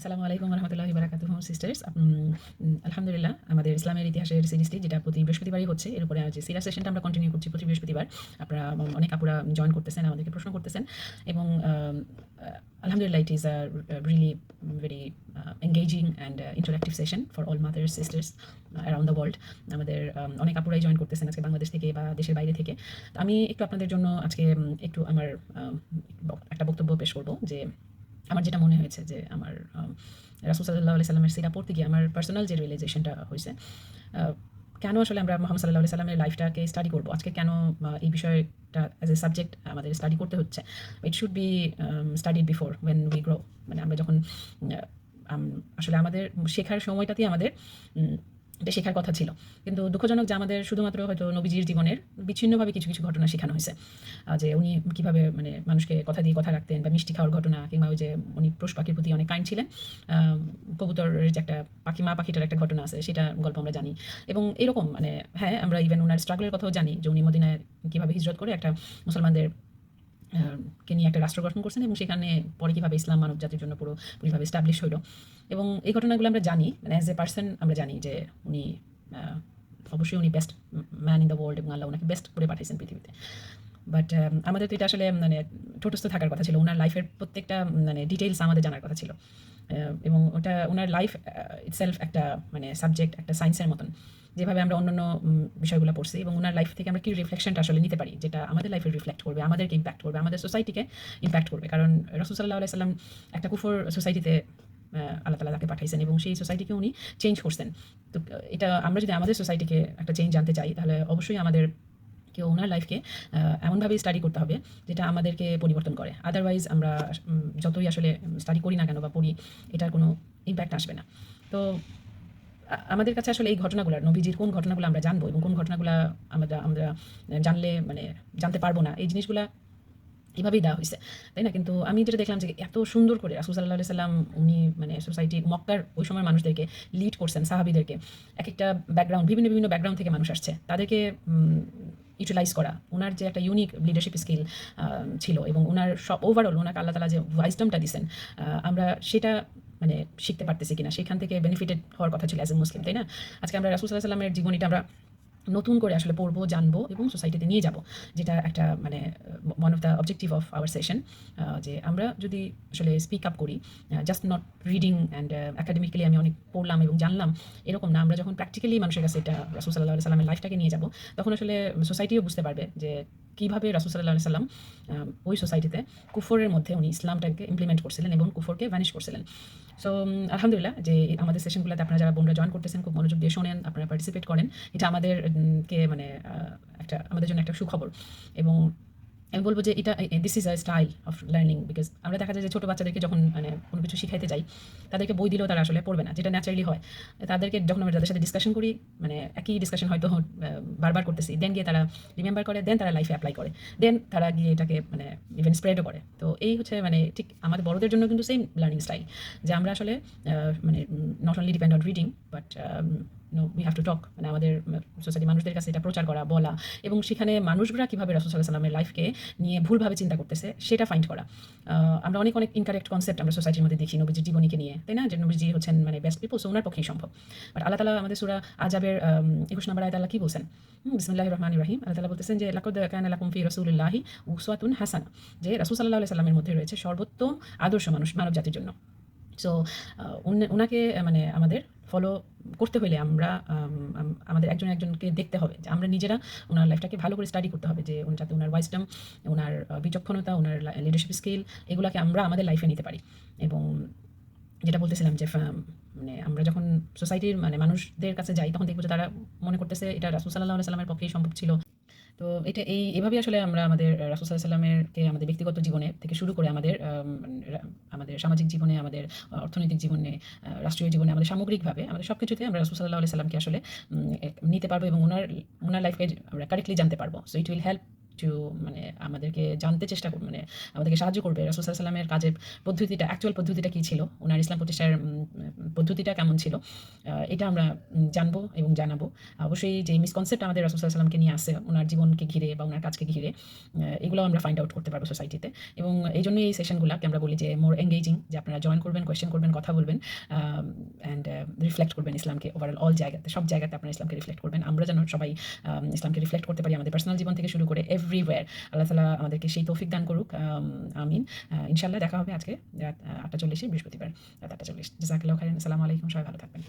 আসসালামু আলাইকুম রহমতুল্লাহি বারাকাতুহু সিস্টার্স। আলহামদুলিল্লাহ আমাদের ইসলামের ইতিহাসের সিরিজটি যেটা প্রতি বৃহস্পতিবারই হচ্ছে, এর উপরে যে সিরাজ সেশনটা আমরা কন্টিনিউ করছি প্রতি বৃহস্পতিবার। আপনারা অনেক আপুরা জয়েন করতেছেন, আমাদেরকে প্রশ্ন করতেছেন এবং আলহামদুলিল্লাহ it is really very engaging and interactive session for all mother's sisters around the world. আমাদের অনেক আপুরাই জয়েন করতেছেন আজকে বাংলাদেশ থেকে বা দেশের বাইরে থেকে। তো আমি একটু আপনাদের জন্য আজকে একটু আমার একটা বক্তব্য পেশ করব যে আমার যেটা মনে হয়েছে যে আমার রাসূল সাল্লাল্লাহু আলাইহি সাল্লামের সিরা পড়তে গিয়ে আমার পার্সোনাল যে রিয়েলাইজেশনটা হয়েছে, কেন আসলে আমরা মুহাম্মদ সাল্লাল্লাহু আলাইহি সাল্লামের লাইফটাকে স্টাডি করবো আজকে, কেন এই বিষয়টা অ্যাজ এ সাবজেক্ট আমাদের স্টাডি করতে হচ্ছে। It should be studied before when we grow, মানে আমরা যখন আসলে আমাদের শেখার সময়টাতেই আমাদের এটা শেখার কথা ছিল। কিন্তু দুঃখজনক যে আমাদের শুধুমাত্র হয়তো নবীজির জীবনের বিচ্ছিন্নভাবে কিছু কিছু ঘটনা শেখানো হয়েছে, যে উনি কীভাবে মানে মানুষকে কথা দিয়ে কথা রাখতেন, বা মিষ্টি খাওয়ার ঘটনা, কিংবা ওই যে উনি পশু পাখির প্রতি অনেক কাইন্ড ছিলেন। কবুতরের যে একটা পাখি, মা পাখিটার একটা ঘটনা আছে, সেটা গল্প আমরা জানি। এবং এরকম মানে হ্যাঁ, আমরা ইভেন ওনার স্ট্রাগলের কথাও জানি যে উনি মদিনায় কীভাবে হিজরত করে একটা মুসলমানদের কে নিয়ে একটা রাষ্ট্র গঠন করছেন, এবং সেখানে পরে কীভাবে ইসলাম মানব জাতির জন্য পুরোপুরিভাবে এস্টাবলিশ হইল। এবং এই ঘটনাগুলো আমরা জানি, মানে অ্যাজ এ পার্সন আমরা জানি যে উনি অবশ্যই উনি best man in the world, এবং আল্লাহ ওনাকে বেস্ট করে পাঠাইছেন পৃথিবীতে। বাট আমাদের তো এটা আসলে মানে ঠোঁটস্থ থাকার কথা ছিল, ওনার লাইফের প্রত্যেকটা মানে ডিটেইলস আমাদের জানার কথা ছিল। এবং ওটা ওনার লাইফ ইটসেলফ একটা মানে সাবজেক্ট, একটা সায়েন্সের মতন। যেভাবে আমরা অন্যান্য বিষয়গুলো পড়ছি, এবং ওনার লাইফ থেকে আমরা কি রিফ্লেকশনটা আসলে নিতে পারি, যেটা আমাদের লাইফে রিফ্লেক্ট করবে, আমাদেরকে ইম্প্যাক্ট করবে, আমাদের সোসাইটিকে ইম্প্যাক্ট করবে। কারণ রাসূল সাল্লাল্লাহু আলাইহি সাল্লাম একটা কুফর সোসাইটিতে আল্লাহ তাআলা তাকে পাঠাইছেন, এবং সেই সোসাইটিকে উনি চেঞ্জ করছেন। তো এটা আমরা যদি আমাদের সোসাইটিকে একটা চেঞ্জ আনতে চাই, তাহলে অবশ্যই আমাদের কেউ ওনার লাইফকে এমনভাবেই স্টাডি করতে হবে যেটা আমাদেরকে পরিবর্তন করে। আদারওয়াইজ আমরা যতই আসলে স্টাডি করি না কেন বা পড়ি, এটার কোনো ইম্প্যাক্ট আসবে না। তো আমাদের কাছে আসলে এই ঘটনাগুলো, নবীজির কোন ঘটনাগুলো আমরা জানবো এবং কোন ঘটনাগুলো আমরা আমরা জানলে মানে জানতে পারবো না, এই জিনিসগুলা এভাবেই দেওয়া হয়েছে, তাই না? কিন্তু আমি যেটা দেখলাম যে এত সুন্দর করে রাসূল সাল্লাল্লাহু আলাইহি সাল্লাম উনি মানে সোসাইটি মক্কার ওই সময় মানুষদেরকে লিড করছেন, সাহাবীদেরকে। একেকটা ব্যাকগ্রাউন্ড, বিভিন্ন ব্যাকগ্রাউন্ড থেকে মানুষ আসছে, তাদেরকে ইউটিলাইজ করা। উনার যে একটা ইউনিক লিডারশিপ স্কিল ছিল, এবং উনার সব ওভারঅল উনাকে আল্লাহ তাআলা যে ওয়াইজডমটা দিছেন, আমরা সেটা মানে শিখতে পারতেছি কিনা, সেখান থেকে বেনিফিটেড হওয়ার কথা ছিল অ্যাজ এ মুসলিম, তাই না? আজকে আমরা রাসূল সাল্লাল্লাহু আলাইহি সাল্লামের জীবনীটা আমরা নতুন করে আসলে পড়বো, জানবো এবং সোসাইটিতে নিয়ে যাব, যেটা একটা মানে one of the objective of our session. যে আমরা যদি আসলে স্পিক আপ করি, just not reading and academically আমি অনেক পড়লাম এবং জানলাম, এরকম না। আমরা যখন প্র্যাকটিক্যালি মানুষের কাছে এটা রাসূল সাল্লাল্লাহু আলাইহি সাল্লামের লাইফটাকে নিয়ে যাব, তখন আসলে সোসাইটিও বুঝতে পারবে যে কীভাবে রাসূল সাল্লাল্লাহু আলাইহি সাল্লাম ওই সোসাইটিতে কুফরের মধ্যে উনি ইসলামটাকে ইমপ্লিমেন্ট করছিলেন এবং কুফরকে ভ্যানিশ করছিলেন। সো আলহামদুলিল্লাহ যে আমাদের সেশনগুলোতে আপনারা যারা বোনরা জয়েন করতেছেন, খুব মনোযোগ দিয়ে শোনেন, আপনারা পার্টিসিপেট করেন, এটা আমাদের কে মানে একটা আমাদের জন্য একটা সুখবর। এবং আমি বলব যে এটা this is a style of learning, because আমরা দেখা যায় যে ছোটো বাচ্চাদেরকে যখন মানে কোনো কিছু শিখাইতে যাই, তাদেরকে বই দিলেও তারা আসলে পড়বে না, যেটা ন্যাচারালি হয়। তাদেরকে যখন আমরা তাদের সাথে ডিসকাশন করি, মানে একই ডিসকাশন হয়তো বারবার করতেছি, দেন গিয়ে তারা রিমেম্বার করে, দেন তারা লাইফে অ্যাপ্লাই করে, দেন তারা গিয়ে এটাকে মানে ইভেন স্প্রেডও করে। তো এই হচ্ছে মানে ঠিক আমাদের বড়দের জন্য কিন্তু সেম লার্নিং স্টাইল, যে আমরা আসলে মানে not only depend on reading, but we have to talk, মানে আমাদের সোসাইটি মানুষদের কাছে এটা প্রচার করা, বলা, এবং সেখানে মানুষরা কীভাবে রাসূল সাল্লাল্লাহু আলাইহি সাল্লামের লাইফকে নিয়ে ভুলভাবে চিন্তা করতেছে সেটা ফাইন্ড করা। আমরা অনেক ইনকারেক্ট কনসেপ্ট আমরা সোসাইটির মধ্যে দেখি নবীজির জীবনীকে নিয়ে, তাই না? যে নবীজি হচ্ছেন মানে বেস্ট পিপল, সো ওনার পক্ষেই সম্ভব। বাট আল্লাহ তাআলা আমাদের সূরা আযাবের 21 নম্বর আয়াতে আল্লাহ কি বলছেন? বিসমিল্লাহির রহমানির রহিম। আল্লাহ তাআলা বলতেছেন যে লাকাদ কানা লাকুম ফি রাসূলিল্লাহি উসওয়াতুন হাসানাহ, যে রাসূল সাল্লাল্লাহু আলাইহি সাল্লামের মধ্যে রয়েছে সর্বোত্তম আদর্শ মানব জাতির জন্য। সো উনাকে মানে আমাদের ফলো করতে হলে আমরা আমাদের একজনকে দেখতে হবে, যে আমরা নিজেরা ওনার লাইফটাকে ভালো করে স্টাডি করতে হবে, যে যাতে ওনার ওয়াইজডম, ওনার বিচক্ষণতা, ওনার লিডারশিপ স্কিল, এগুলাকে আমরা আমাদের লাইফে নিতে পারি। এবং যেটা বলতেছিলাম যে মানে আমরা যখন সোসাইটির মানে মানুষদের কাছে যাই, তখন দেখবো যে তারা মনে করতেছে এটা রাসূল সাল্লাল্লাহু আলাইহি সাল্লামের পক্ষেই সম্ভব ছিল। তো এটা এভাবেই আসলে আমরা আমাদের রাসূল সাল্লাল্লাহু আলাইহি সাল্লামেরকে আমাদের ব্যক্তিগত জীবনে থেকে শুরু করে আমাদের আমাদের সামাজিক জীবনে, আমাদের অর্থনৈতিক জীবনে, রাষ্ট্রীয় জীবনে, আমাদের সামগ্রিকভাবে আমাদের সবকিছুতে আমরা রাসূল সাল্লাল্লাহু আলাইহি সাল্লামকে আসলে নিতে পারবো, এবং ওনার লাইফকে আমরা কারেক্টলি জানতে পারবো। So it will help to মানে আমাদেরকে জানতে চেষ্টা করবে, মানে আমাদেরকে সাহায্য করবে রাসূল সাল্লাল্লাহু আলাইহি ওয়াসাল্লামের কাজের পদ্ধতিটা, অ্যাকচুয়াল পদ্ধতিটা কী ছিল, উনার ইসলাম প্রতিষ্ঠার পদ্ধতিটা কেমন ছিল, এটা আমরা জানবো এবং জানাবো। অবশ্যই যে মিসকনসেপ্ট আমাদের রাসূল সাল্লাল্লাহু আলাইহি ওয়াসাল্লামকে নিয়ে আছে, উনার জীবনকে ঘিরে বা উনার কাজকে ঘিরে, এগুলো আমরা ফাইন্ড আউট করতে পারবো সোসাইটিতে। এবং এইজন্যই এই সেশনগুলাকে আমরা বলি যে মোর এঙ্গেজিং, যে আপনারা জয়েন করবেন, কোয়েশ্চেন করবেন, কথা বলবেন, অ্যান্ড রিফ্লেক্ট করবেন ইসলামকে ওভারঅল অল জায়গাতে, সব জায়গাতে আপনারা ইসলামকে রিফ্লেক্ট করবেন। আমরা যেন সবাই ইসলামকে রিফ্লেক্ট করতে পারি আমাদের পার্সোনাল জীবন থেকে শুরু করে এভরিওয়্যার। আল্লাহ তাআলা আমাদেরকে সেই তৌফিক দান করুক। আমিন। ইনশাআল্লাহ দেখা হবে আজকে রাত ৮টা ৪০ বৃহস্পতিবার রাত ৮টা ৪০। জাযাকাল্লাহু খাইরান। আসসালামু আলাইকুম। সবাই ভালো থাকবেন।